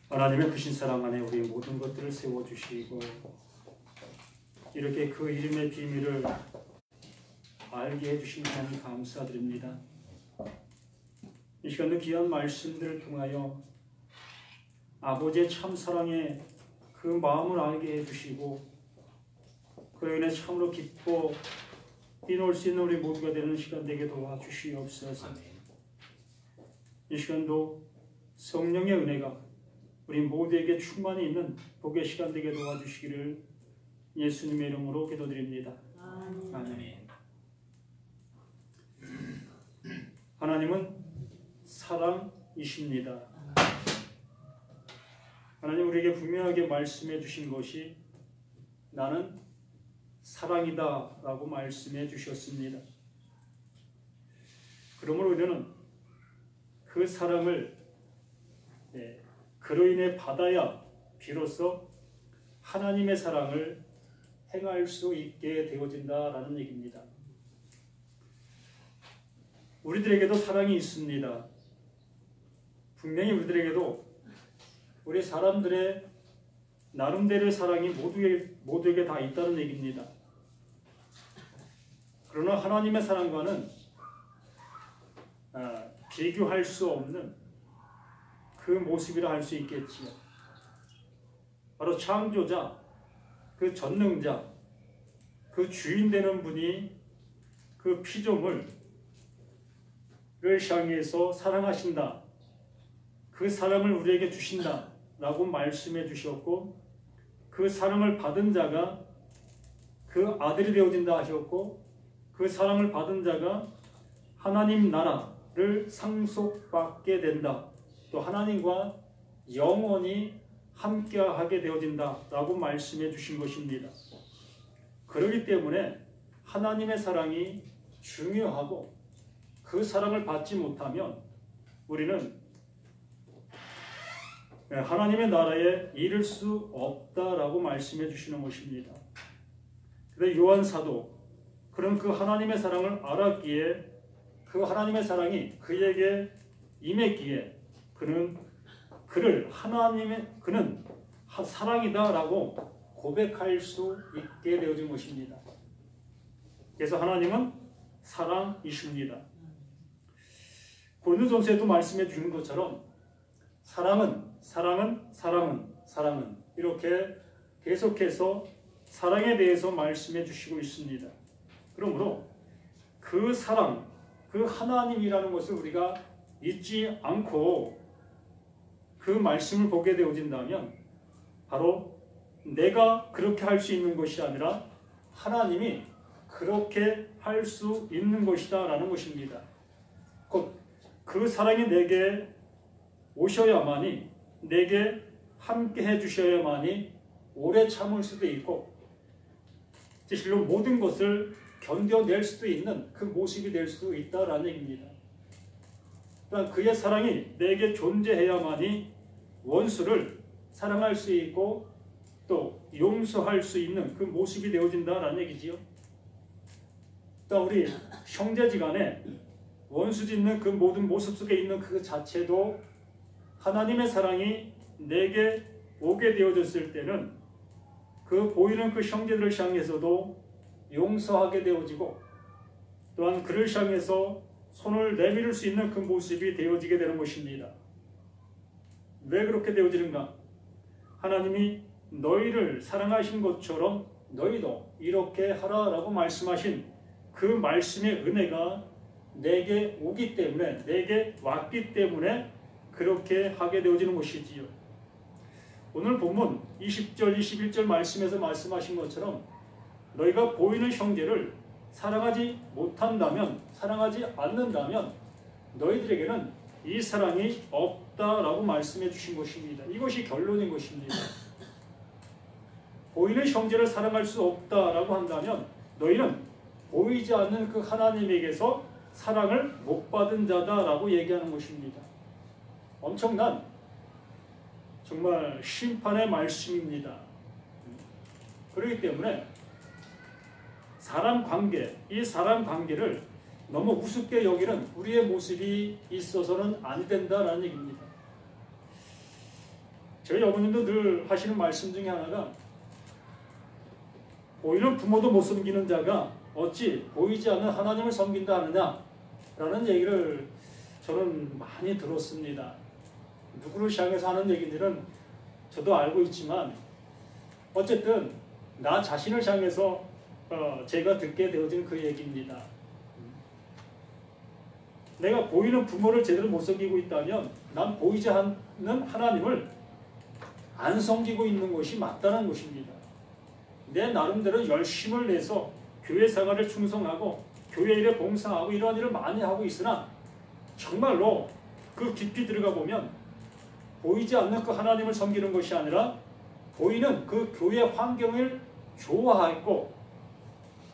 하나님의 크신 사랑 안에 우리 모든 것들을 세워주시고 이렇게 그 이름의 비밀을 알게 해주신 하나님 감사드립니다. 이 시간도 귀한 말씀들을 통하여 아버지의 참사랑에 그 마음을 알게 해주시고 그로 인해 참으로 기뻐 뛰놀 수 있는 우리 모두가 되는 시간 되게 도와주시옵소서. 이 시간도 성령의 은혜가 우리 모두에게 충만히 있는 복의 시간 되게 도와주시기를 예수님의 이름으로 기도드립니다. 아멘. 하나님은 사랑이십니다. 하나님 우리에게 분명하게 말씀해 주신 것이 나는 사랑이다 라고 말씀해 주셨습니다. 그러므로 우리는 그 사랑을 그로 인해 받아야 비로소 하나님의 사랑을 행할 수 있게 되어진다라는 얘기입니다. 우리들에게도 사랑이 있습니다. 분명히 우리들에게도 우리 사람들의 나름대로의 사랑이 모두에게 다 있다는 얘기입니다. 그러나 하나님의 사랑과는 비교할 수 없는 그 모습이라 할 수 있겠지요. 바로 창조자, 그 전능자, 그 주인 되는 분이 그 피조물을 향해서 사랑하신다. 그 사랑을 우리에게 주신다 라고 말씀해 주셨고 그 사랑을 받은 자가 그 아들이 되어진다 하셨고 그 사랑을 받은 자가 하나님 나라를 상속받게 된다. 또 하나님과 영원히 함께하게 되어진다 라고 말씀해 주신 것입니다. 그렇기 때문에 하나님의 사랑이 중요하고 그 사랑을 받지 못하면 우리는 하나님의 나라에 이를 수 없다라고 말씀해 주시는 것입니다. 그런데 요한 사도 그런 그 하나님의 사랑을 알았기에 그 하나님의 사랑이 그에게 임했기에 그는 사랑이다라고 고백할 수 있게 되어진 것입니다. 그래서 하나님은 사랑이십니다. 고린도전서에도 말씀해 주신 것처럼 사랑은 이렇게 계속해서 사랑에 대해서 말씀해 주시고 있습니다. 그러므로 그 사랑, 그 하나님이라는 것을 우리가 잊지 않고 그 말씀을 보게 되어진다면 바로 내가 그렇게 할 수 있는 것이 아니라 하나님이 그렇게 할 수 있는 것이다 라는 것입니다. 곧 그 사랑이 내게 오셔야만이 내게 함께 해주셔야만이 오래 참을 수도 있고 실로 모든 것을 견뎌낼 수도 있는 그 모습이 될 수 있다라는 얘기입니다. 그러니까 그의 사랑이 내게 존재해야만이 원수를 사랑할 수 있고 또 용서할 수 있는 그 모습이 되어진다라는 얘기지요. 또 우리 형제지간에 원수 짓는 그 모든 모습 속에 있는 그 자체도 하나님의 사랑이 내게 오게 되어졌을 때는 그 보이는 그 형제들을 향해서도 용서하게 되어지고 또한 그를 향해서 손을 내밀을 수 있는 그 모습이 되어지게 되는 것입니다. 왜 그렇게 되어지는가? 하나님이 너희를 사랑하신 것처럼 너희도 이렇게 하라라고 말씀하신 그 말씀의 은혜가 내게 오기 때문에 내게 왔기 때문에 그렇게 하게 되어지는 것이지요. 오늘 본문 20절 21절 말씀에서 말씀하신 것처럼 너희가 보이는 형제를 사랑하지 못한다면 사랑하지 않는다면 너희들에게는 이 사랑이 없다라고 말씀해 주신 것입니다. 이것이 결론인 것입니다. 보이는 형제를 사랑할 수 없다라고 한다면 너희는 보이지 않는 그 하나님에게서 사랑을 못 받은 자다라고 얘기하는 것입니다. 엄청난 정말 심판의 말씀입니다. 그렇기 때문에 사람 관계, 이 사람 관계를 너무 우습게 여기는 우리의 모습이 있어서는 안 된다라는 얘기입니다. 저희 어머님도 늘 하시는 말씀 중에 하나가 보이는 부모도 못 섬기는 자가 어찌 보이지 않는 하나님을 섬긴다 하느냐 라는 얘기를 저는 많이 들었습니다. 누구를 향해서 하는 얘기들은 저도 알고 있지만 어쨌든 나 자신을 향해서 제가 듣게 되어진 그 얘기입니다. 내가 보이는 부모를 제대로 못 섬기고 있다면 난 보이지 않는 하나님을 안 섬기고 있는 것이 맞다는 것입니다. 내 나름대로 열심을 내서 교회 생활을 충성하고 교회 일에 봉사하고 이러한 일을 많이 하고 있으나 정말로 그 깊이 들어가 보면 보이지 않는 그 하나님을 섬기는 것이 아니라 보이는 그 교회 환경을 좋아했고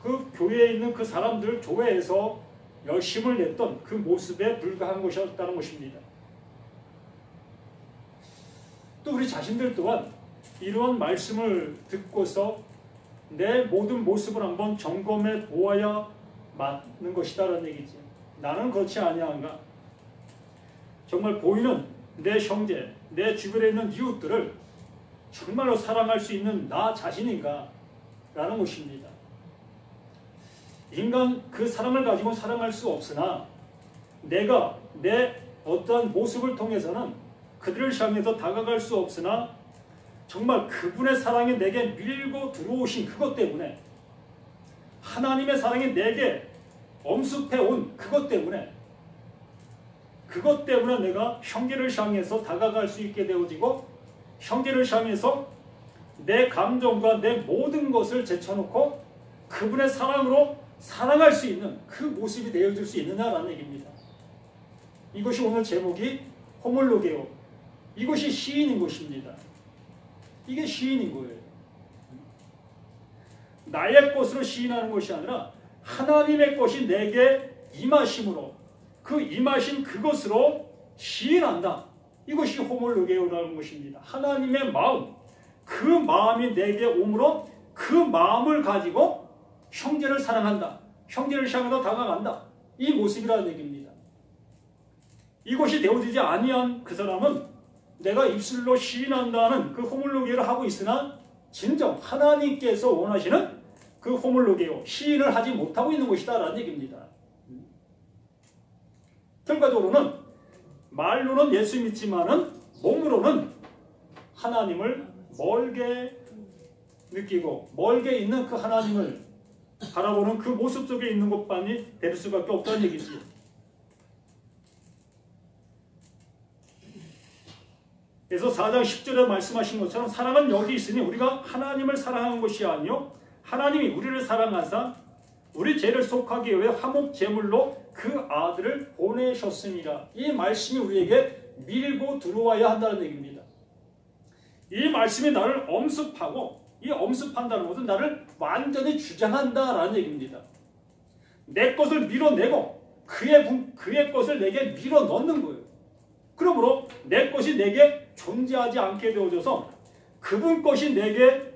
그 교회에 있는 그 사람들 교회에서 열심을 냈던 그 모습에 불과한 것이었다는 것입니다. 또 우리 자신들 또한 이러한 말씀을 듣고서 내 모든 모습을 한번 점검해 보아야 맞는 것이다라는 얘기지. 나는 그렇지 아니한가? 정말 보이는 내 형제, 내 주변에 있는 이웃들을 정말로 사랑할 수 있는 나 자신인가? 라는 것입니다. 인간 그 사랑을 가지고 사랑할 수 없으나 내가 내 어떠한 모습을 통해서는 그들을 향해서 다가갈 수 없으나 정말 그분의 사랑이 내게 밀고 들어오신 그것 때문에 하나님의 사랑이 내게 엄습해온 그것 때문에 내가 형제를 향해서 다가갈 수 있게 되어지고 형제를 향해서 내 감정과 내 모든 것을 제쳐놓고 그분의 사랑으로 사랑할 수 있는 그 모습이 되어줄 수 있느냐라는 얘기입니다. 이것이 오늘 제목이 호몰로게오, 이것이 시인인 것입니다. 이게 시인인 거예요. 나의 것으로 시인하는 것이 아니라 하나님의 것이 내게 임하심으로 그 임하신 그것으로 시인한다. 이것이 호몰로게오라는 것입니다. 하나님의 마음, 그 마음이 내게 오므로 그 마음을 가지고 형제를 사랑한다. 형제를 향해서 다가간다. 이 모습이라는 얘기입니다. 이것이 되어지지 아니한 그 사람은 내가 입술로 시인한다는 그 호몰로게오를 하고 있으나 진정 하나님께서 원하시는 그 호몰로게오, 시인을 하지 못하고 있는 것이다 라는 얘기입니다. 결과적으로는 말로는 예수 믿지만은 몸으로는 하나님을 멀게 느끼고 멀게 있는 그 하나님을 바라보는 그 모습 속에 있는 것만이 될 수밖에 없다는 얘기지. 그래서 4장 10절에 말씀하신 것처럼 사랑은 여기 있으니 우리가 하나님을 사랑하는 것이 아니요 하나님이 우리를 사랑하사 우리 죄를 속하기 위해 화목 제물로 그 아들을 보내셨습니다. 이 말씀이 우리에게 밀고 들어와야 한다는 얘기입니다. 이 말씀이 나를 엄습하고 이 엄습한다는 것은 나를 완전히 주장한다라는 얘기입니다. 내 것을 밀어내고 그의 것을 내게 밀어넣는 거예요. 그러므로 내 것이 내게 존재하지 않게 되어져서 그분 것이 내게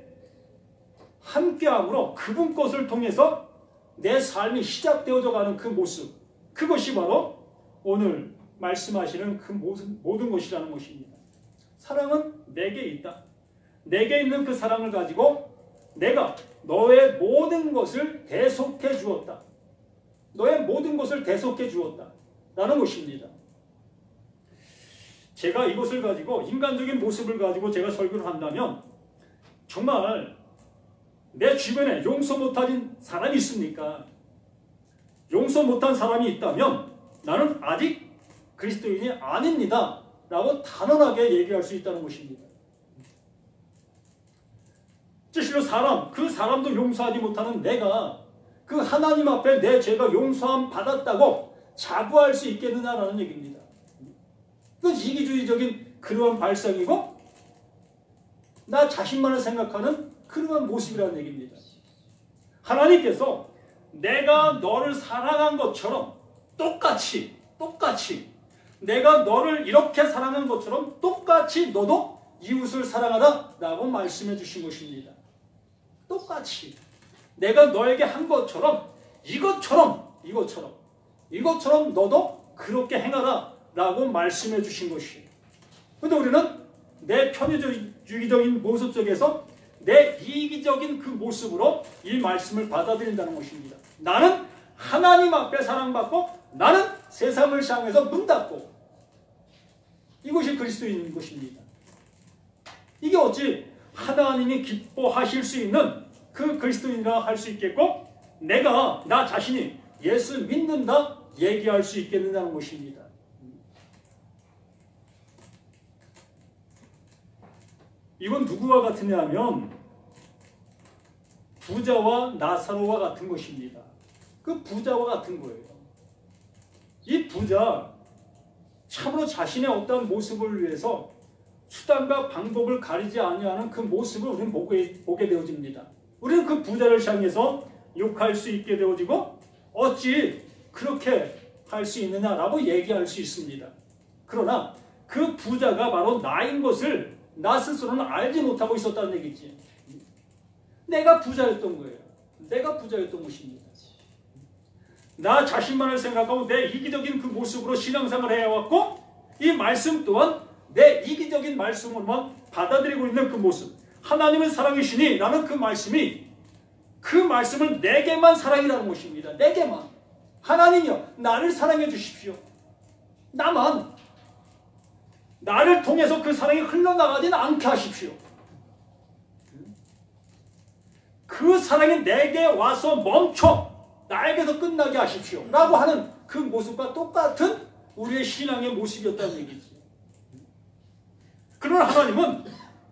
함께함으로 그분 것을 통해서 내 삶이 시작되어져 가는 그 모습, 그것이 바로 오늘 말씀하시는 그 모든 것이라는 것입니다. 사랑은 내게 있다. 내게 있는 그 사랑을 가지고 내가 너의 모든 것을 대속해 주었다. 너의 모든 것을 대속해 주었다. 라는 것입니다. 제가 이것을 가지고 인간적인 모습을 가지고 제가 설교를 한다면 정말 내 주변에 용서 못한 사람이 있습니까? 용서 못한 사람이 있다면 나는 아직 그리스도인이 아닙니다. 라고 단언하게 얘기할 수 있다는 것입니다. 실로 그 사람도 용서하지 못하는 내가 그 하나님 앞에 내 죄가 용서함 받았다고 자부할 수 있겠느냐라는 얘기입니다. 그건 이기주의적인 그러한 발상이고 나 자신만을 생각하는 그러한 모습이라는 얘기입니다. 하나님께서 내가 너를 사랑한 것처럼 똑같이 내가 너를 이렇게 사랑한 것처럼 똑같이 너도 이웃을 사랑하라 라고 말씀해 주신 것입니다. 똑같이 내가 너에게 한 것처럼 이것처럼 너도 그렇게 행하라 라고 말씀해 주신 것이에요. 그런데 우리는 내 편의주의적인 모습 속에서 내 이기적인 그 모습으로 이 말씀을 받아들인다는 것입니다. 나는 하나님 앞에 사랑받고 나는 세상을 향해서 문 닫고, 이것이 그리스도인인 것입니다. 이게 어찌 하나님이 기뻐하실 수 있는 그 그리스도인이라 할 수 있겠고 내가 나 자신이 예수 믿는다 얘기할 수 있겠느냐는 것입니다. 이건 누구와 같으냐 하면 부자와 나사로와 같은 것입니다. 그 부자와 같은 거예요. 이 부자 참으로 자신의 어떠한 모습을 위해서 수단과 방법을 가리지 아니하는 그 모습을 우리는 보게 되어집니다. 우리는 그 부자를 향해서 욕할 수 있게 되어지고 어찌 그렇게 할 수 있느냐라고 얘기할 수 있습니다. 그러나 그 부자가 바로 나인 것을 나 스스로는 알지 못하고 있었다는 얘기지. 내가 부자였던 거예요. 내가 부자였던 것입니다. 나 자신만을 생각하고 내 이기적인 그 모습으로 신앙생활을 해왔고 이 말씀 또한 내 이기적인 말씀으로만 받아들이고 있는 그 모습, 하나님은 사랑이시니 라는 그 말씀이 그 말씀은 내게만 사랑이라는 것입니다. 내게만. 하나님이여 나를 사랑해 주십시오. 나만. 나를 통해서 그 사랑이 흘러나가지는 않게 하십시오. 그 사랑이 내게 와서 멈춰 나에게서 끝나게 하십시오 라고 하는 그 모습과 똑같은 우리의 신앙의 모습이었다는 얘기지. 그러나 하나님은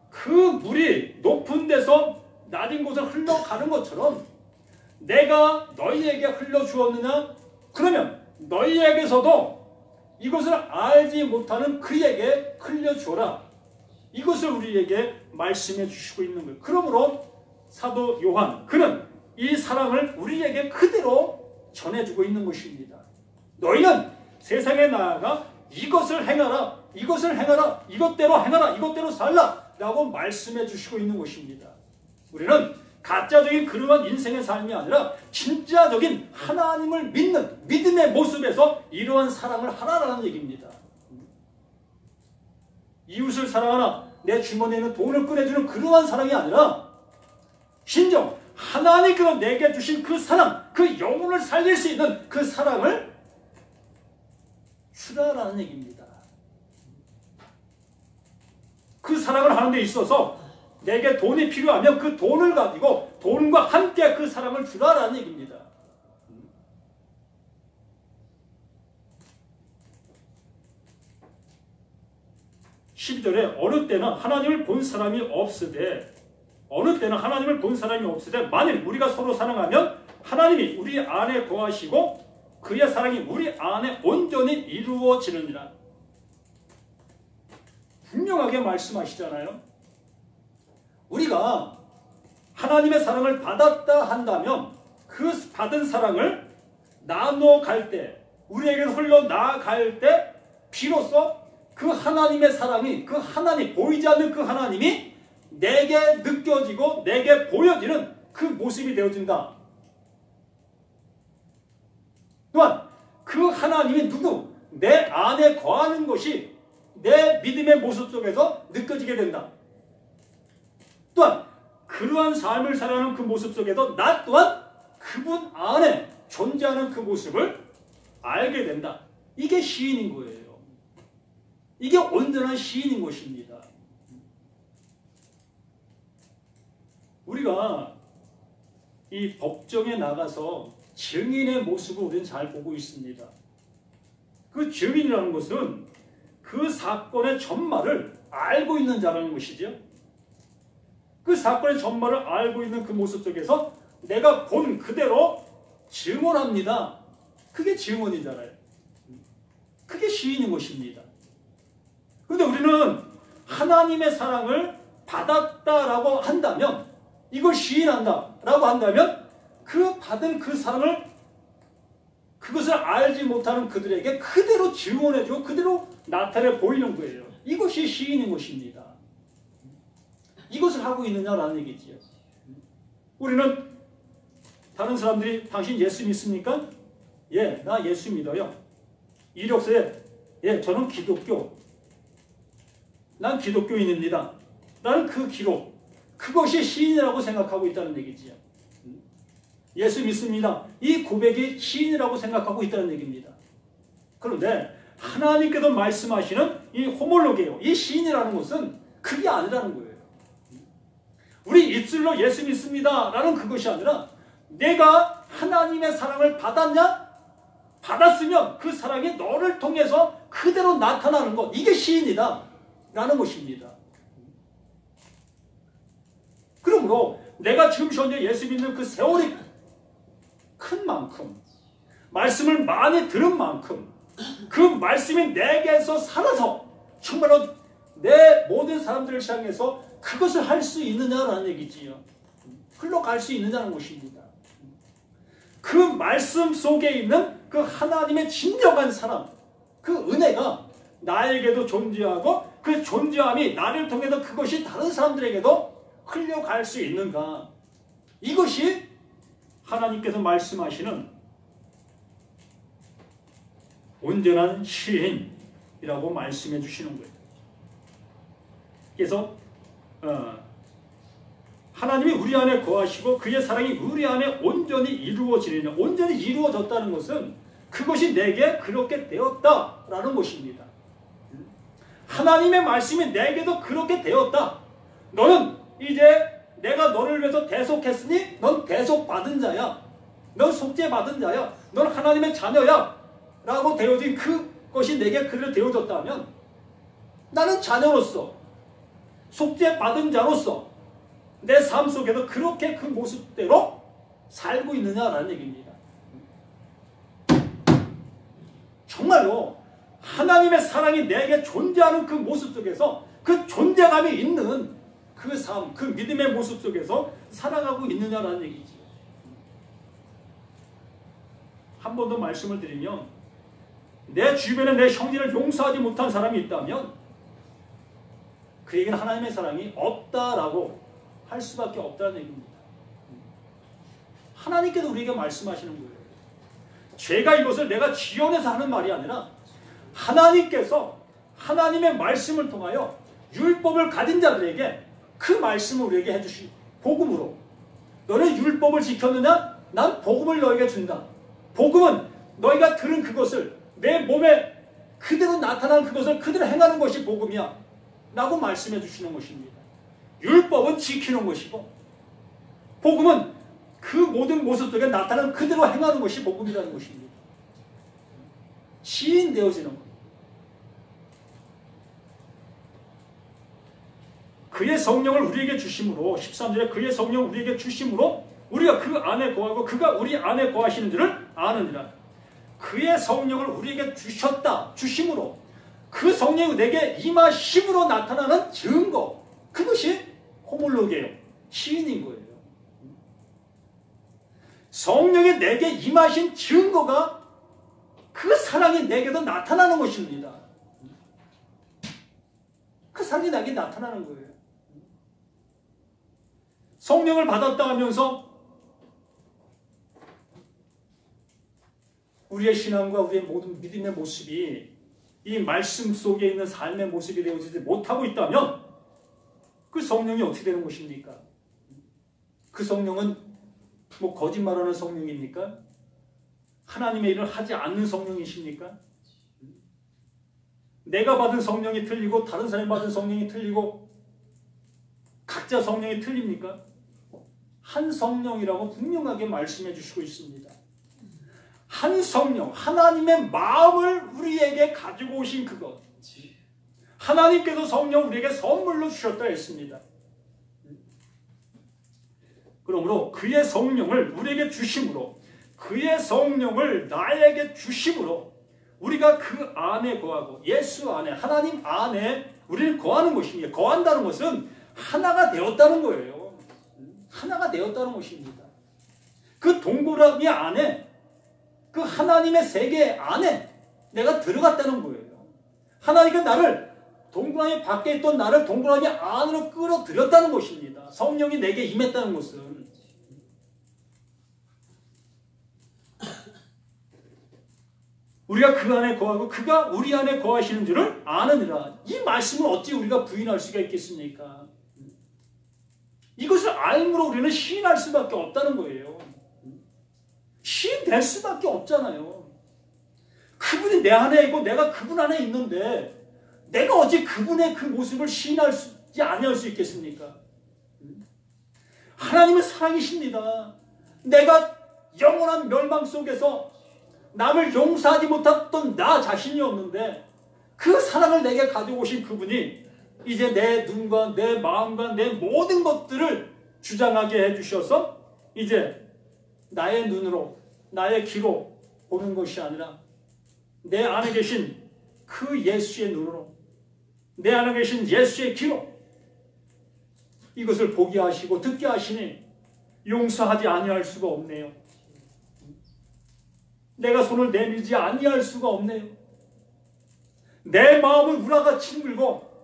그 물이 높은 데서 낮은 곳을 흘러가는 것처럼 내가 너희에게 흘려주었느냐? 그러면 너희에게서도 이것을 알지 못하는 그에게 흘려주어라. 이것을 우리에게 말씀해 주시고 있는 거예요. 그러므로 사도 요한, 그는 이 사랑을 우리에게 그대로 전해주고 있는 것입니다. 너희는 세상에 나아가 이것을 행하라, 이것을 행하라, 이것대로 행하라, 이것대로 살라 라고 말씀해 주시고 있는 것입니다. 우리는 가짜적인 그러한 인생의 삶이 아니라 진짜적인 하나님을 믿는 믿음의 모습에서 이러한 사랑을 하라라는 얘기입니다. 이웃을 사랑하라, 내 주머니에 있는 돈을 꺼내주는 그러한 사랑이 아니라 진정 하나님께서 내게 주신 그 사랑, 그 영혼을 살릴 수 있는 그 사랑을 주라라는 얘기입니다. 그 사랑을 하는 데 있어서 내게 돈이 필요하면 그 돈을 가지고 돈과 함께 그 사랑을 주라라는 얘기입니다. 12절에 어느 때는 하나님을 본 사람이 없으되 만일 우리가 서로 사랑하면 하나님이 우리 안에 거하시고 그의 사랑이 우리 안에 온전히 이루어지느니라. 분명하게 말씀하시잖아요. 우리가 하나님의 사랑을 받았다 한다면 그 받은 사랑을 나눠갈 때, 우리에게 흘러나갈 때 비로소 그 하나님의 사랑이, 그 하나님, 보이지 않는 그 하나님이 내게 느껴지고 내게 보여지는 그 모습이 되어진다. 또한 그 하나님이 누구? 내 안에 거하는 것이 내 믿음의 모습 속에서 느껴지게 된다. 또한 그러한 삶을 살아가는 그 모습 속에서 나 또한 그분 안에 존재하는 그 모습을 알게 된다. 이게 시인인 거예요. 이게 온전한 시인인 것입니다. 우리가 이 법정에 나가서 증인의 모습을 우리는 잘 보고 있습니다. 그 증인이라는 것은 그 사건의 전말을 알고 있는 자라는 것이죠. 그 사건의 전말을 알고 있는 그 모습 속에서 내가 본 그대로 증언합니다. 그게 증언이잖아요. 그게 시인인 것입니다. 그런데 우리는 하나님의 사랑을 받았다라고 한다면, 이걸 시인한다라고 한다면 그 받은 그 사랑을, 그것을 알지 못하는 그들에게 그대로 증언해주고 그대로 나타내 보이는 거예요. 이것이 시인인 것입니다. 이것을 하고 있느냐라는 얘기지요. 우리는 다른 사람들이 당신 예수 믿습니까? 예, 나 예수 믿어요. 이력서에 예, 저는 기독교. 난 기독교인입니다. 나는 그 기록, 그것이 시인이라고 생각하고 있다는 얘기지요. 예수 믿습니다. 이 고백이 시인이라고 생각하고 있다는 얘기입니다. 그런데 하나님께서 말씀하시는 이 호몰로게요, 이 시인이라는 것은 그게 아니라는 거예요. 우리 입술로 예수 믿습니다 라는 그것이 아니라 내가 하나님의 사랑을 받았냐? 받았으면 그 사랑이 너를 통해서 그대로 나타나는 것, 이게 시인이다 라는 것입니다. 그러므로 내가 지금 현재 예수 믿는 그 세월이 큰 만큼, 말씀을 많이 들은 만큼 그 말씀이 내게서 살아서 정말로 내 모든 사람들을 향해서 그것을 할 수 있느냐라는 얘기지요. 흘러갈 수 있느냐는 것입니다. 그 말씀 속에 있는 그 하나님의 진정한 사랑, 그 은혜가 나에게도 존재하고 그 존재함이 나를 통해서 그것이 다른 사람들에게도 흘려갈 수 있는가, 이것이 하나님께서 말씀하시는 온전한 시인이라고 말씀해 주시는 거예요. 그래서 하나님이 우리 안에 거하시고 그의 사랑이 우리 안에 온전히 이루어지느냐, 온전히 이루어졌다는 것은 그것이 내게 그렇게 되었다라는 것입니다. 하나님의 말씀이 내게도 그렇게 되었다. 너는 이제 내가 너를 위해서 대속했으니 넌 대속받은 자야. 넌 속죄받은 자야. 넌 하나님의 자녀야 라고 되어진 그것이 내게 그대로 되어졌다면 나는 자녀로서, 속죄받은 자로서 내 삶 속에서 그렇게 그 모습대로 살고 있느냐라는 얘기입니다. 정말로 하나님의 사랑이 내게 존재하는 그 모습 속에서 그 존재감이 있는 그 삶, 그 믿음의 모습 속에서 살아가고 있느냐라는 얘기지. 한 번 더 말씀을 드리면, 내 주변에 내 형제를 용서하지 못한 사람이 있다면 그에게는 하나님의 사랑이 없다라고 할 수밖에 없다는 얘기입니다. 하나님께서 우리에게 말씀하시는 거예요. 제가 이것을 내가 지어내서 하는 말이 아니라 하나님께서 하나님의 말씀을 통하여 율법을 가진 자들에게 그 말씀을 우리에게 해주신 복음으로, 너는 율법을 지켰느냐? 난 복음을 너에게 준다. 복음은 너희가 들은 그것을 내 몸에 그대로 나타난 그것을 그대로 행하는 것이 복음이야 라고 말씀해 주시는 것입니다. 율법은 지키는 것이고 복음은 그 모든 모습 속에 나타나는 그대로 행하는 것이 복음이라는 것입니다. 시인되어지는 것. 그의 성령을 우리에게 주심으로, 13절에 그의 성령을 우리에게 주심으로 우리가 그 안에 거하고 그가 우리 안에 거하시는 줄을 아느니라. 그의 성령을 우리에게 주셨다, 주심으로, 그 성령이 내게 임하심으로 나타나는 증거, 그것이 호몰로게요, 시인인 거예요. 성령이 내게 임하신 증거가 그 사랑이 내게도 나타나는 것입니다. 그 사랑이 나에게 나타나는 거예요. 성령을 받았다 하면서 우리의 신앙과 우리의 모든 믿음의 모습이 이 말씀 속에 있는 삶의 모습이 되어지지 못하고 있다면 그 성령이 어떻게 되는 것입니까? 그 성령은 뭐 거짓말하는 성령입니까? 하나님의 일을 하지 않는 성령이십니까? 내가 받은 성령이 틀리고 다른 사람이 받은 성령이 틀리고 각자 성령이 틀립니까? 한 성령이라고 분명하게 말씀해 주시고 있습니다. 한 성령, 하나님의 마음을 우리에게 가지고 오신 그것, 하나님께서 성령 우리에게 선물로 주셨다 했습니다. 그러므로 그의 성령을 우리에게 주심으로, 그의 성령을 나에게 주심으로 우리가 그 안에 거하고 예수 안에, 하나님 안에 우리는 거하는 것입니다. 거한다는 것은 하나가 되었다는 거예요. 하나가 되었다는 것입니다. 그 동그라미 안에, 그 하나님의 세계 안에 내가 들어갔다는 거예요. 하나님께 나를, 동그라미 밖에 있던 나를 동그라미 안으로 끌어들였다는 것입니다. 성령이 내게 임했다는 것은. 우리가 그 안에 거하고 그가 우리 안에 거하시는 줄을 아느니라. 이 말씀을 어찌 우리가 부인할 수가 있겠습니까? 이것을 알므로 우리는 시인할 수밖에 없다는 거예요. 시인될 수밖에 없잖아요. 그분이 내 안에 있고 내가 그분 안에 있는데 내가 어찌 그분의 그 모습을 시인하지 아니할 수 있겠습니까? 하나님은 사랑이십니다. 내가 영원한 멸망 속에서 남을 용서하지 못했던 나 자신이었는데 그 사랑을 내게 가지고 오신 그분이 이제 내 눈과 내 마음과 내 모든 것들을 주장하게 해주셔서 이제 나의 눈으로 나의 귀로 보는 것이 아니라 내 안에 계신 그 예수의 눈으로 내 안에 계신 예수의 귀로 이것을 보게 하시고 듣게 하시니 용서하지 아니할 수가 없네요. 내가 손을 내밀지 아니할 수가 없네요. 내 마음을 우라가 짓물고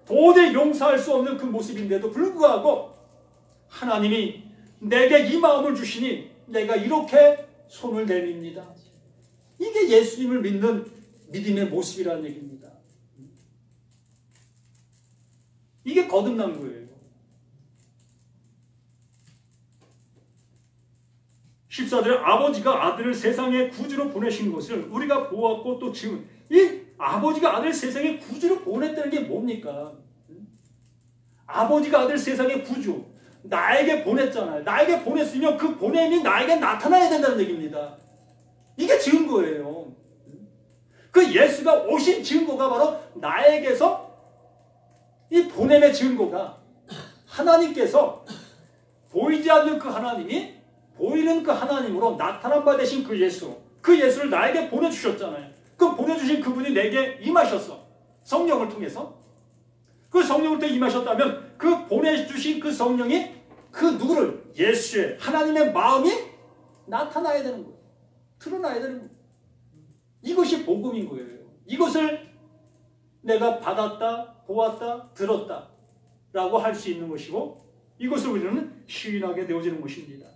도저히 용서할 수 없는 그 모습인데도 불구하고 하나님이 내게 이 마음을 주시니 내가 이렇게 손을 내밉니다. 이게 예수님을 믿는 믿음의 모습이라는 얘기입니다. 이게 거듭난 거예요. 14절에 아버지가 아들을 세상의 구주로 보내신 것을 우리가 보았고 또 지금 이 아버지가 아들 세상의 구주로 보냈다는 게 뭡니까? 아버지가 아들 세상의 구주 나에게 보냈잖아요. 나에게 보냈으면 그 보냄이 나에게 나타나야 된다는 얘기입니다. 이게 증거예요. 그 예수가 오신 증거가 바로 나에게서 이 보냄의 증거가 하나님께서 보이지 않는 그 하나님이 보이는 그 하나님으로 나타난 바 되신 그 예수, 그 예수를 나에게 보내주셨잖아요. 그 보내주신 그분이 내게 임하셨어. 성령을 통해서. 그 성령을 통해 임하셨다면 그 보내주신 그 성령이 그 누구를 예수의 하나님의 마음이 나타나야 되는 거예요. 드러나야 되는 거예요. 이것이 복음인 거예요. 이것을 내가 받았다, 보았다, 들었다 라고 할 수 있는 것이고 이것을 우리는 시인하게 되어지는 것입니다.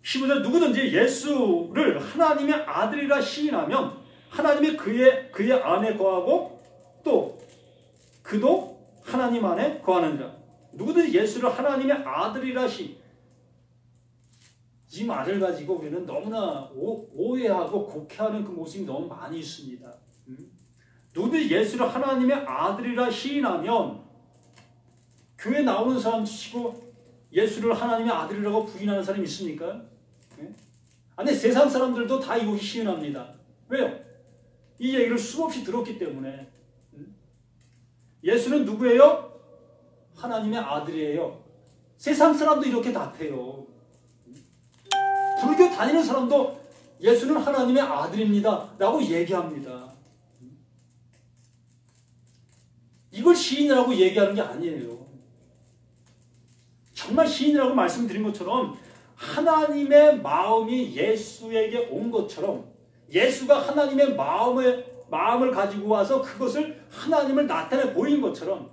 15절 누구든지 예수를 하나님의 아들이라 시인하면 하나님이 그의 안에 거하고 또 그도 하나님 안에 거하느니라. 누구든지 예수를 하나님의 아들이라 이 말을 가지고 우리는 너무나 오해하고 곡해하는 그 모습이 너무 많이 있습니다. 누구든지 예수를 하나님의 아들이라 시인하면 교회 나오는 사람 치고 예수를 하나님의 아들이라고 부인하는 사람이 있습니까? 아니 세상 사람들도 다 이것이 시인합니다. 왜요? 이 얘기를 수없이 들었기 때문에. 예수는 누구예요? 하나님의 아들이에요. 세상 사람도 이렇게 답해요. 불교 다니는 사람도 예수는 하나님의 아들입니다 라고 얘기합니다. 이걸 시인이라고 얘기하는 게 아니에요. 정말 시인이라고 말씀드린 것처럼 하나님의 마음이 예수에게 온 것처럼 예수가 하나님의 마음을 가지고 와서 그것을 하나님을 나타내 보인 것처럼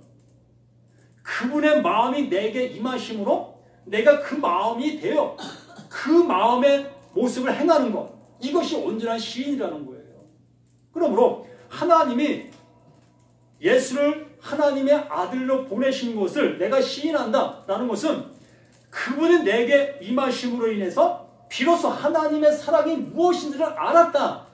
그분의 마음이 내게 임하심으로 내가 그 마음이 되어 그 마음의 모습을 행하는 것, 이것이 온전한 시인이라는 거예요. 그러므로 하나님이 예수를 하나님의 아들로 보내신 것을 내가 시인한다라는 것은 그분이 내게 임하심으로 인해서 비로소 하나님의 사랑이 무엇인지를 알았다.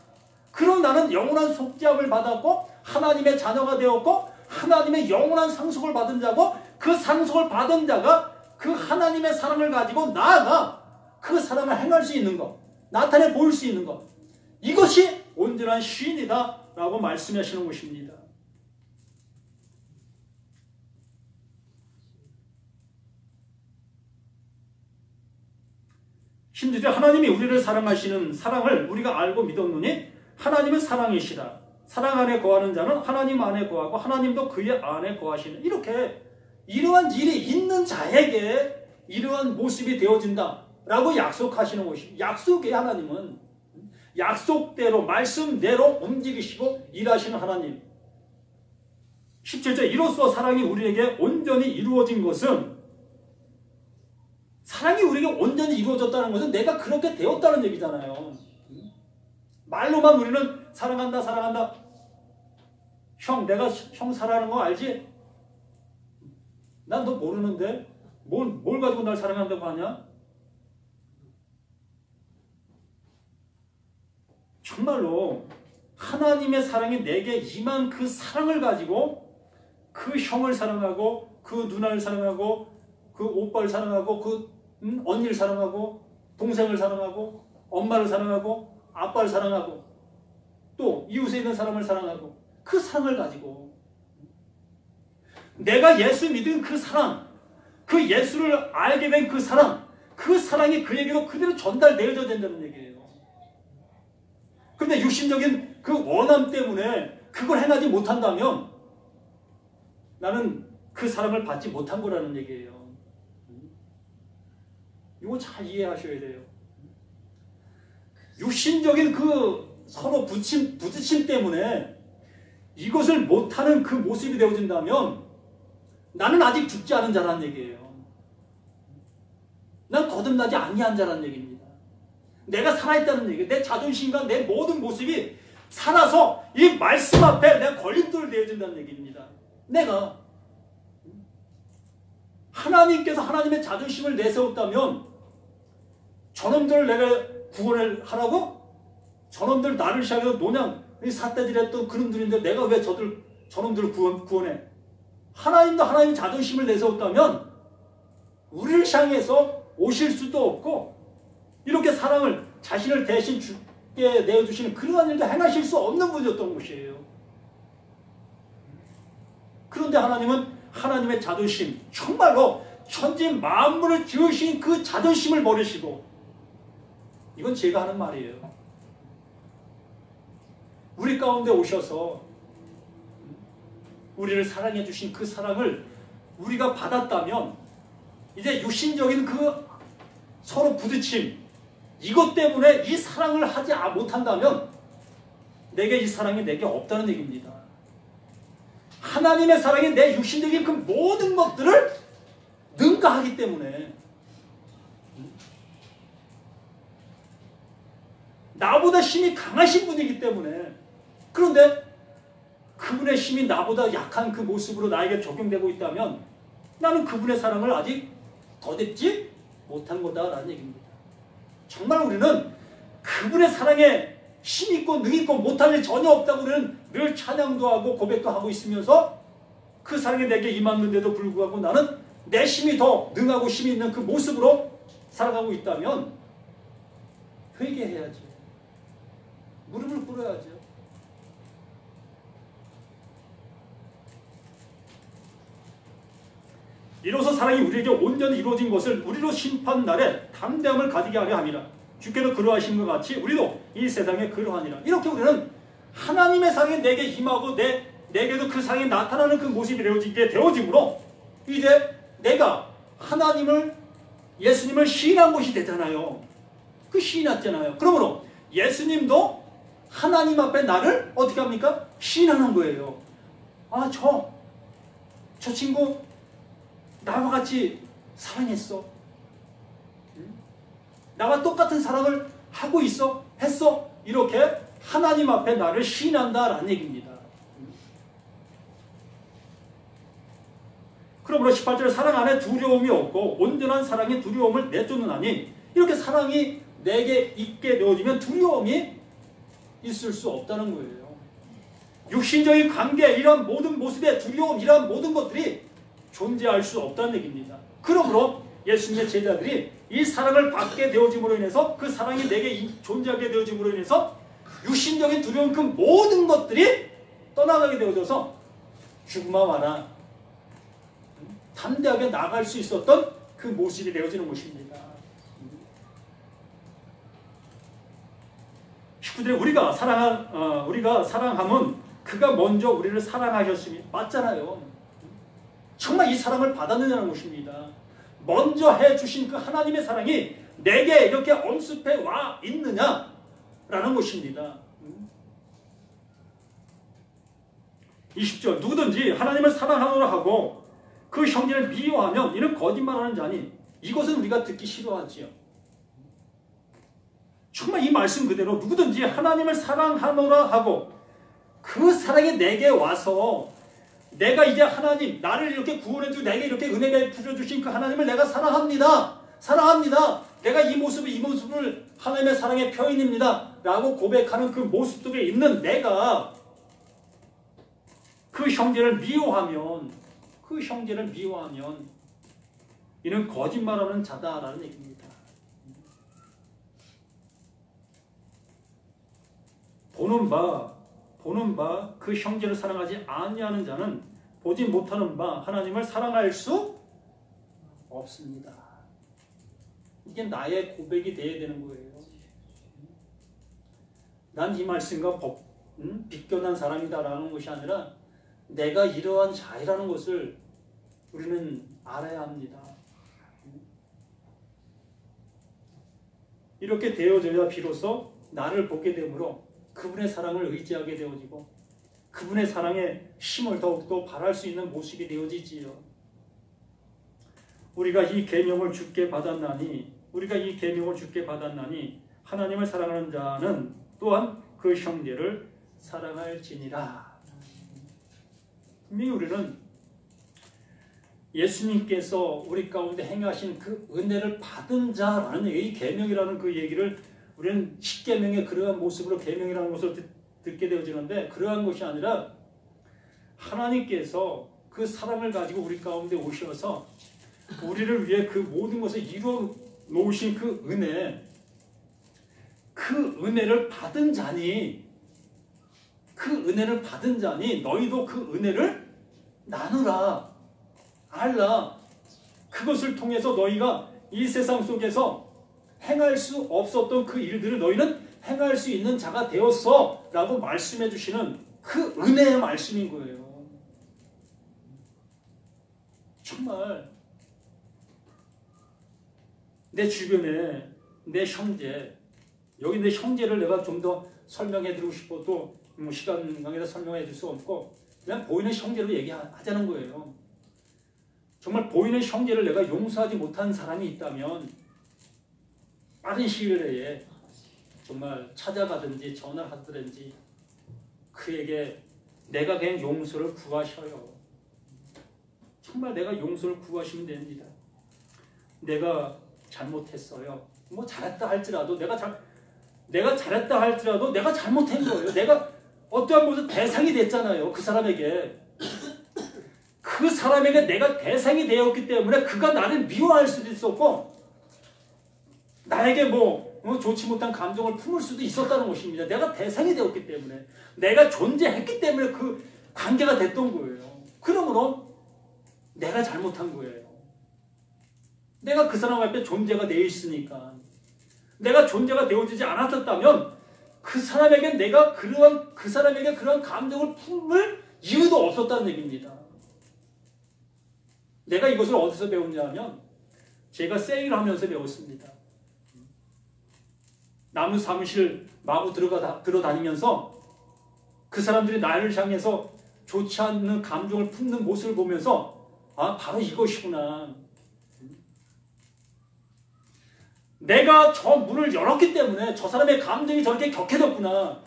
그럼 나는 영원한 속죄함을 받았고 하나님의 자녀가 되었고 하나님의 영원한 상속을 받은 자고 그 상속을 받은 자가 그 하나님의 사랑을 가지고 나아가 그 사랑을 행할 수 있는 것, 나타내 보일 수 있는 것, 이것이 온전한 시인이다 라고 말씀하시는 것입니다. 심지어 하나님이 우리를 사랑하시는 사랑을 우리가 알고 믿었느니 하나님은 사랑이시라. 사랑 안에 거하는 자는 하나님 안에 거하고 하나님도 그의 안에 거하시는, 이렇게 이러한 일이 있는 자에게 이러한 모습이 되어진다 라고 약속하시는 것이, 약속의 하나님은 약속대로 말씀대로 움직이시고 일하시는 하나님. 17절 이로써 사랑이 우리에게 온전히 이루어진 것은, 사랑이 우리에게 온전히 이루어졌다는 것은 내가 그렇게 되었다는 얘기잖아요. 말로만 우리는 사랑한다, 사랑한다. 형, 내가 형 사랑하는 거 알지? 난 너 모르는데 뭘 가지고 날 사랑한다고 하냐? 정말로 하나님의 사랑이 내게 임한 그 사랑을 가지고 그 형을 사랑하고 그 누나를 사랑하고 그 오빠를 사랑하고 그 언니를 사랑하고 동생을 사랑하고 엄마를 사랑하고 아빠를 사랑하고 또 이웃에 있는 사람을 사랑하고 그 사랑을 가지고 내가 예수 믿은 그 사랑, 그 예수를 알게 된 그 사랑, 그 사랑이 그에게로 그대로 전달되어져야 된다는 얘기예요. 그런데 육신적인 그 원함 때문에 그걸 행하지 못한다면 나는 그 사랑을 받지 못한 거라는 얘기예요. 이거 잘 이해하셔야 돼요. 육신적인 그 서로 부딪힘 때문에 이것을 못하는 그 모습이 되어진다면 나는 아직 죽지 않은 자라는 얘기예요. 난 거듭나지 아니한 자라는 얘기입니다. 내가 살아있다는 얘기예요. 내 자존심과 내 모든 모습이 살아서 이 말씀 앞에 내가 걸림돌을 내어준다는 얘기입니다. 내가 하나님께서 하나님의 자존심을 내세웠다면 저놈들을 내가 구원을 하라고? 저놈들 나를 시작해서 노냥 삿대질했던 그놈들인데 내가 왜 저놈들을 구원해? 하나님도 하나님의 자존심을 내세웠다면 우리를 향해서 오실 수도 없고 이렇게 사랑을 자신을 대신 주께 내어주시는 그러한 일도 행하실 수 없는 분이었던 것이에요. 그런데 하나님은 하나님의 자존심, 정말로 천지 만물을 지으신 그 자존심을 버리시고, 이건 제가 하는 말이에요. 우리 가운데 오셔서 우리를 사랑해 주신 그 사랑을 우리가 받았다면 이제 육신적인 그 서로 부딪힘, 이것 때문에 이 사랑을 하지 못한다면 내게 이 사랑이 내게 없다는 얘기입니다. 하나님의 사랑이 내 육신적인 그 모든 것들을 능가하기 때문에 나보다 힘이 강하신 분이기 때문에, 그런데 그분의 힘이 나보다 약한 그 모습으로 나에게 적용되고 있다면 나는 그분의 사랑을 아직 더듬지 못한 거다라는 얘기입니다. 정말 우리는 그분의 사랑에 힘있고 능있고 못할 일 전혀 없다고 우리는 늘 찬양도 하고 고백도 하고 있으면서 그 사랑이 내게 임했는데도 불구하고 나는 내 힘이 더 능하고 힘이 있는 그 모습으로 살아가고 있다면 회개해야죠. 무릎을 꿇어야죠. 이로써 사랑이 우리에게 온전히 이루어진 것을 우리로 심판날에 담대함을 가지게 하려 함이라. 주께도 그러하신 것 같이 우리도 이 세상에 그러하니라. 이렇게 우리는 하나님의 사랑이 내게 임하고 내게도 그 사랑이 나타나는 그 모습이 되어지므로 이제 내가 하나님을, 예수님을 시인한 것이 되잖아요. 그 시인했잖아요. 그러므로 예수님도 하나님 앞에 나를 어떻게 합니까? 시인하는 거예요. 아, 저 친구 나와 같이 사랑했어. 나와 똑같은 사랑을 하고 있어? 했어? 이렇게 하나님 앞에 나를 시인한다라는 얘기입니다. 그러므로 18절 사랑 안에 두려움이 없고 온전한 사랑이 두려움을 내쫓느나니, 이렇게 사랑이 내게 있게 되어지면 두려움이 있을 수 없다는 거예요. 육신적인 관계, 이런 모든 모습의 두려움, 이런 모든 것들이 존재할 수 없다는 얘기입니다. 그러므로 예수님의 제자들이 이 사랑을 받게 되어짐으로 인해서, 그 사랑이 내게 존재하게 되어짐으로 인해서 육신적인 두려움, 그 모든 것들이 떠나가게 되어져서 죽음아 와라, 담대하게 나갈 수 있었던 그 모습이 되어지는 것입니다. 19절에 우리가 사랑함은 그가 먼저 우리를 사랑하셨으니, 맞잖아요. 정말 이 사랑을 받았느냐는 것입니다. 먼저 해주신 그 하나님의 사랑이 내게 이렇게 엄습해 와 있느냐라는 것입니다. 20절 누구든지 하나님을 사랑하노라 하고 그 형제를 미워하면 이는 거짓말하는 자니 이것은 우리가 듣기 싫어하지요. 정말 이 말씀 그대로 누구든지 하나님을 사랑하노라 하고 그 사랑이 내게 와서 내가 이제 하나님 나를 이렇게 구원해주고 내게 이렇게 은혜 베풀어 주신 그 하나님을 내가 사랑합니다. 사랑합니다. 내가 이 모습을 하나님의 사랑의 표현입니다. 라고 고백하는 그 모습 속에 있는 내가 그 형제를 미워하면 이는 거짓말하는 자다라는 얘기입니다. 보는 바 그 형제를 사랑하지 아니하는 자는 보지 못하는 바 하나님을 사랑할 수 없습니다. 이게 나의 고백이 되어야 되는 거예요. 난 이 말씀과 비껴난 사람이다라는 것이 아니라 내가 이러한 자이라는 것을 우리는 알아야 합니다. 이렇게 되어져야 비로소 나를 보게 되므로 그분의 사랑을 의지하게 되어지고 그분의 사랑의 힘을 더욱더 발할 수 있는 모습이 되어지지요. 우리가 이 계명을 주께 받았나니 하나님을 사랑하는 자는 또한 그 형제를 사랑할지니라. 분명히 우리는 예수님께서 우리 가운데 행하신 그 은혜를 받은 자라는 이 계명이라는 그 얘기를 우리는 십계명의 그러한 모습으로 계명이라는 것을 듣게 되어지는데 그러한 것이 아니라 하나님께서 그 사랑을 가지고 우리 가운데 오셔서 우리를 위해 그 모든 것을 이루어 놓으신 그 은혜를 받은 자니 너희도 그 은혜를 나누라, 알라. 그것을 통해서 너희가 이 세상 속에서 행할 수 없었던 그 일들을 너희는 행할 수 있는 자가 되었어 라고 말씀해 주시는 그 은혜의 말씀인 거예요. 정말 내 주변에 내 형제, 여기 내 형제를 내가 좀 더 설명해 드리고 싶어도 시간 관계에서 설명해 줄 수 없고 그냥 보이는 형제로 얘기하자는 거예요. 정말 보이는 형제를 내가 용서하지 못한 사람이 있다면 빠른 시일 내에 정말 찾아가든지 전화를 하든지 그에게 내가 그냥 용서를 구하셔요. 정말 내가 용서를 구하시면 됩니다. 내가 잘못했어요. 뭐 잘했다 할지라도 내가 잘했다 할지라도 내가 잘못한 거예요. 내가 어떠한 무슨 대상이 됐잖아요. 그 사람에게 내가 대상이 되었기 때문에 그가 나를 미워할 수도 있었고 나에게 좋지 못한 감정을 품을 수도 있었다는 것입니다. 내가 대상이 되었기 때문에 내가 존재했기 때문에 그 관계가 됐던 거예요. 그러므로 내가 잘못한 거예요. 내가 그 사람 앞에 존재가 되어 있으니까 내가 존재가 되어지지 않았었다면 그 사람에게 그런 감정을 품을 이유도 없었다는 얘기입니다. 내가 이것을 어디서 배웠냐면 제가 세일을 하면서 배웠습니다. 나무 사무실 마구 들어다니면서 그 사람들이 나를 향해서 좋지 않는 감정을 품는 모습을 보면서 바로 이것이구나. 내가 저 문을 열었기 때문에 저 사람의 감정이 저렇게 격해졌구나.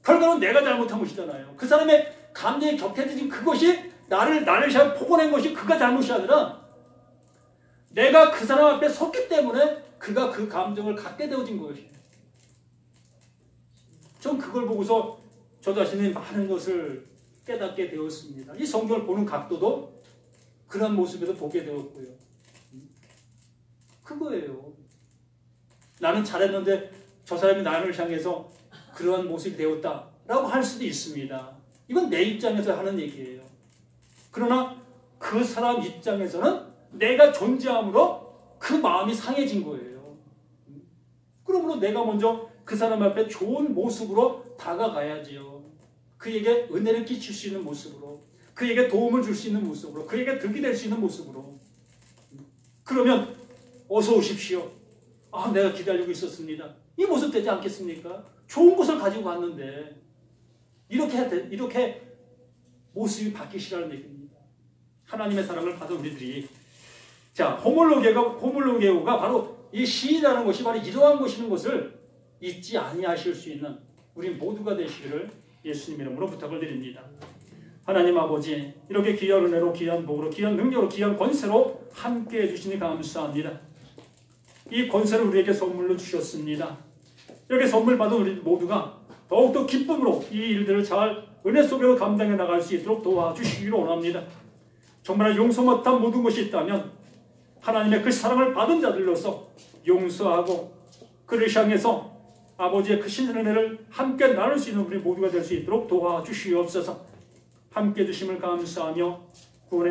결과는 내가 잘못한 것이잖아요. 그 사람의 감정이 격해진 그것이 나를 향해 포고낸 것이 그가 잘못이 아니라 내가 그 사람 앞에 섰기 때문에 그가 그 감정을 갖게 되어진 것이에요. 전 그걸 보고서 저 자신이 많은 것을 깨닫게 되었습니다. 이 성경을 보는 각도도 그런 모습에서 보게 되었고요. 그거예요. 나는 잘했는데 저 사람이 나를 향해서 그러한 모습이 되었다라고 할 수도 있습니다. 이건 내 입장에서 하는 얘기예요. 그러나 그 사람 입장에서는 내가 존재함으로 그 마음이 상해진 거예요. 그러므로 내가 먼저 그 사람 앞에 좋은 모습으로 다가가야지요. 그에게 은혜를 끼칠 수 있는 모습으로, 그에게 도움을 줄 수 있는 모습으로, 그에게 득이 될 수 있는 모습으로. 그러면 어서 오십시오. 내가 기다리고 있었습니다. 이 모습 되지 않겠습니까? 좋은 것을 가지고 왔는데 이렇게 모습이 바뀌시라는 얘기입니다. 하나님의 사랑을 받은 우리들이 호몰로게오가 바로 이 시라는 것이 바로 이러한 것이는 것을 잊지 아니하실 수 있는 우리 모두가 되시기를 예수님 이름으로 부탁을 드립니다. 하나님 아버지, 이렇게 귀한 은혜로, 귀한 복으로, 귀한 능력으로, 귀한 권세로 함께해 주시니 감사합니다. 이 권세를 우리에게 선물로 주셨습니다. 이렇게 선물 받은 우리 모두가 더욱더 기쁨으로 이 일들을 잘 은혜 속에서 감당해 나갈 수 있도록 도와주시기를 원합니다. 정말 용서 못한 모든 것이 있다면 하나님의 그 사랑을 받은 자들로서 용서하고 그를 향해서 아버지의 그 신의 은혜를 함께 나눌 수 있는 우리 모두가 될 수 있도록 도와주시옵소서. 함께 해주심을 감사하며 구원의